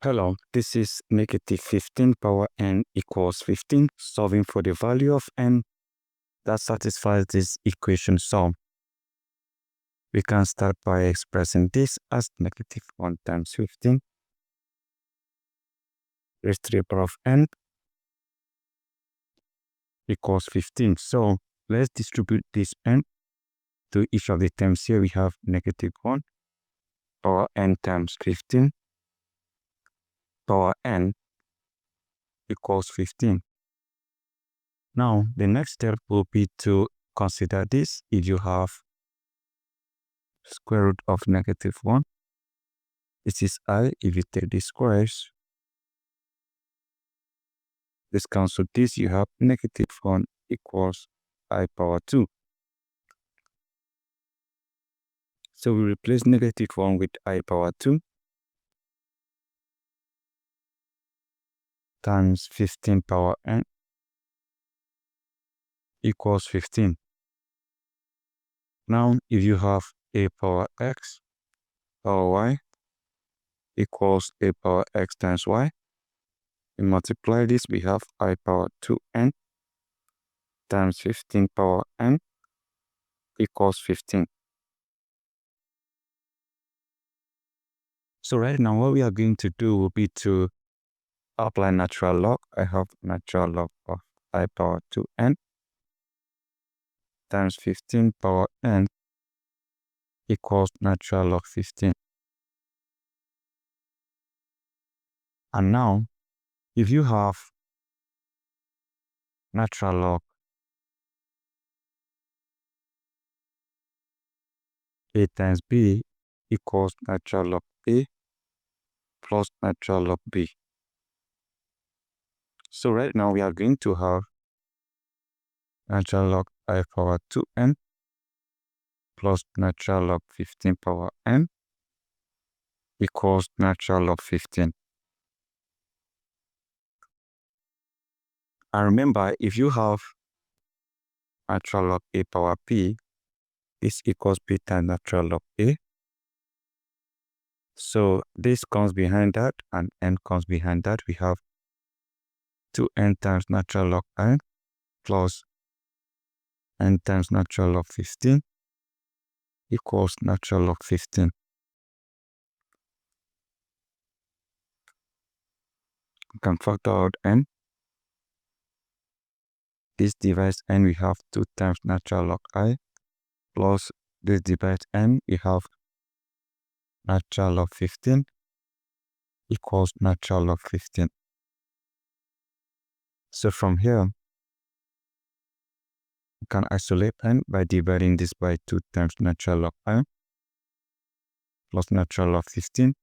Hello, this is negative 15 power n equals 15, solving for the value of n that satisfies this equation sum. We can start by expressing this as negative 1 times 15 raised to the power of n equals 15. So let's distribute this n to each of the terms here. We have negative 1 power n times 15 power n equals 15. Now, the next step will be to consider this. If you have square root of negative 1, this is I. If you take the squares, this cancel this, you have negative 1 equals I power 2. So we replace negative 1 with I power 2 times 15 power n equals 15. Now, if you have a power x power y equals a power x times y, we multiply this, we have I power 2n times 15 power n equals 15. So right now, what we are going to do will be to apply natural log. I have natural log of I power 2n times 15 power n equals natural log 15. And now, if you have natural log a times b equals natural log a plus natural log b. So right now, we are going to have natural log I power 2n plus natural log 15 power n equals natural log 15. And remember, if you have natural log a power p, this equals b times natural log a. So this comes behind that and n comes behind that. We have 2n times natural log n plus n times natural log 15 equals natural log 15. We can factor out n. This divides n, we have 2 times natural log I plus this divides n, we have natural log 15 equals natural log 15. So from here, we can isolate n by dividing this by 2 times natural log I plus natural log 15.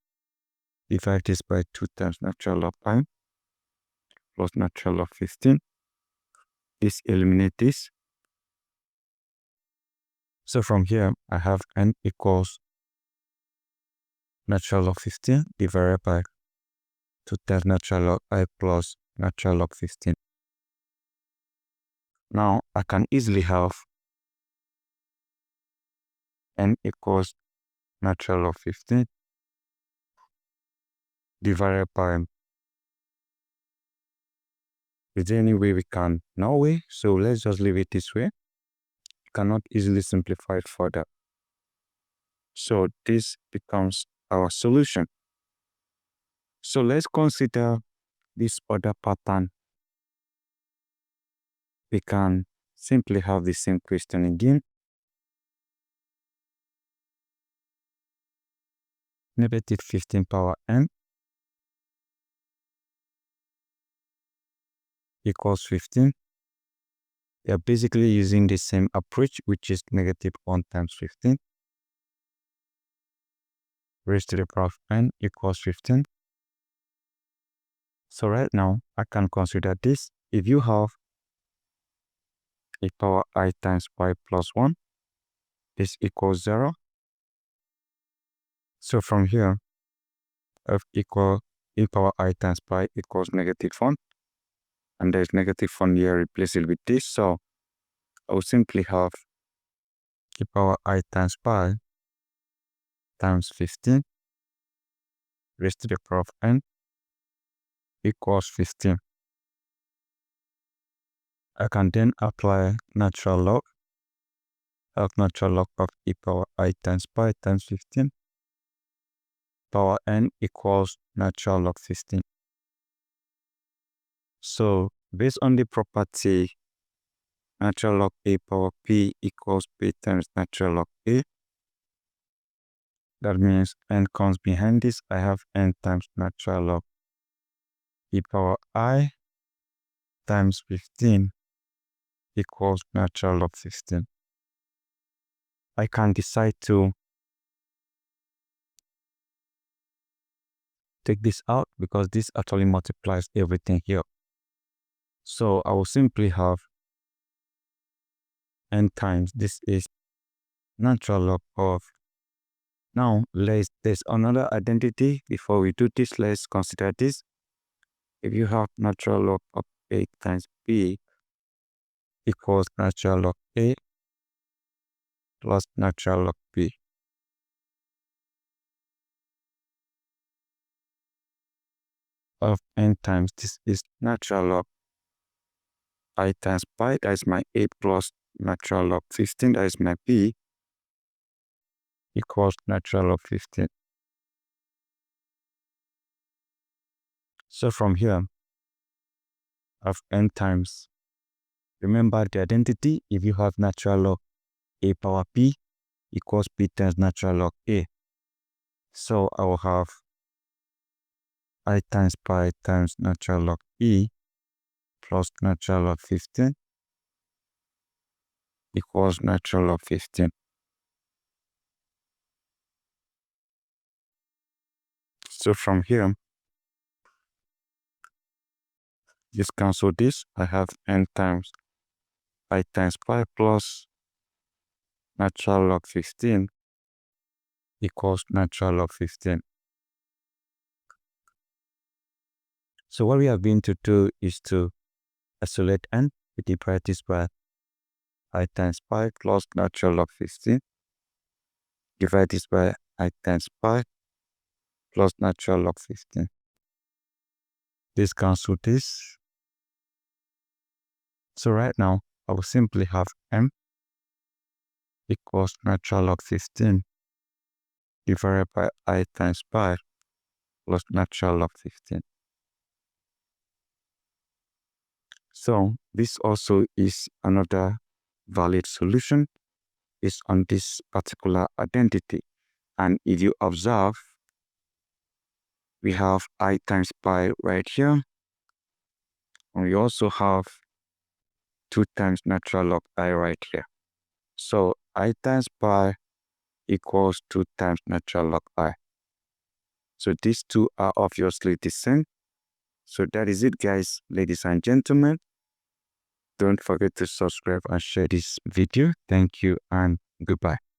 Divide this by 2 times natural log I plus natural log 15. This eliminates this. So from here, I have n equals natural log 15 divided by 2 times natural log I plus natural log 15. Now, I can easily have n equals natural log 15 divided by, is there any way we can? No way. So let's just leave it this way. Cannot easily simplify it further. So this becomes our solution. So let's consider this other pattern. We can simply have the same question again. Negative 15 power n equals 15. We are basically using the same approach, which is negative 1 times 15 raised to the power of n equals 15. So right now, I can consider this. If you have a power I times y plus 1, this equals 0. So from here, f equal e power I times pi equals negative 1. And there's negative 1 here, replace it with this. So I will simply have e power I times pi times 15 raised to the power of n equals 15. I can then apply natural log of e power I times pi times 15 power n equals natural log 15. So based on the property natural log a power p equals p times natural log a, that means n comes behind this. I have n times natural log e power I times 15 equals natural log 15. I can decide to take this out because this actually multiplies everything here. So I will simply have n times this is natural log of. Now there's another identity. Before we do this, let's consider this. If you have natural log of a times b equals natural log a plus natural log b. Of n times this is natural log I times pi, that is my a plus natural log 15, that is my b, equals natural log 15. So from here, I have n times, remember the identity, if you have natural log a power p equals p times natural log a. So I will have I times pi times natural log e plus natural log 15 equals natural log 15. So from here, just cancel this. I have n times I times pi plus natural log 15 equals natural log 15. So what we are going to do is to isolate n with the brackets by I times pi plus natural log 15 divide this by I times pi plus natural log 15. This cancel this. So right now, I will simply have m equals natural log 15 divided by I times pi plus natural log 15. So this also is another valid solution is on this particular identity. And if you observe, we have I times pi right here. And we also have 2 times natural log I right here. So I times pi equals 2 times natural log I. So these two are obviously the same. So that is it, guys, ladies and gentlemen. Don't forget to subscribe and share this video. Thank you and goodbye.